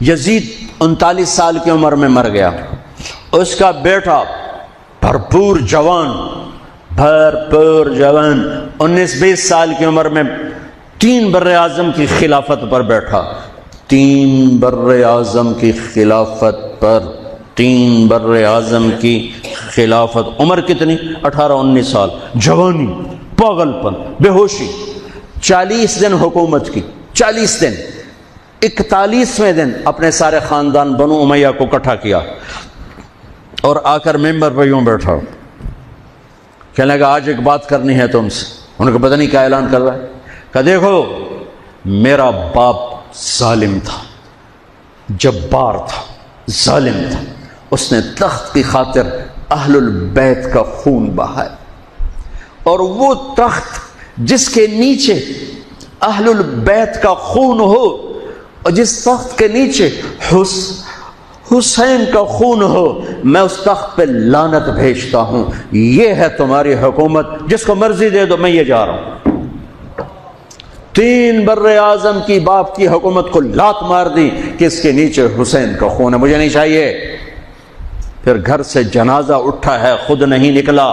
یزید 39 سال کی عمر میں مر گیا، اس کا بیٹا بھرپور جوان 19-20 سال کی عمر میں 3 بر اعظم کی خلافت پر بیٹھا، 3 بر اعظم کی خلافت پر، 3 بر اعظم کی خلافت، عمر کتنی؟ 18-19 سال، جوانی، پاگل پن، بے ہوشی، 40 دن حکومت کی، 40 دن، 41ویں دن اپنے سارے خاندان بنو امیہ کو اکٹھا کیا اور آ کر ممبر پہ یوں بیٹھا، کہنے لگا آج ایک بات کرنی ہے تم سے۔ انہوں نے پتہ نہیں کیا اعلان کر رہا ہے، کہا دیکھو میرا باپ ظالم تھا، جبار تھا، ظالم تھا، اس نے تخت کی خاطر اہل البیت کا خون بہایا، اور وہ تخت جس کے نیچے اہل البیت کا خون ہو اور جس تخت کے نیچے حسین کا خون ہو، میں اس تخت پہ لعنت بھیجتا ہوں۔ یہ ہے تمہاری حکومت، جس کو مرضی دے دو، میں یہ جا رہا ہوں۔ 3 بر اعظم کی باپ کی حکومت کو لات مار دی کہ اس کے نیچے حسین کا خون ہے، مجھے نہیں چاہیے۔ پھر گھر سے جنازہ اٹھا ہے، خود نہیں نکلا،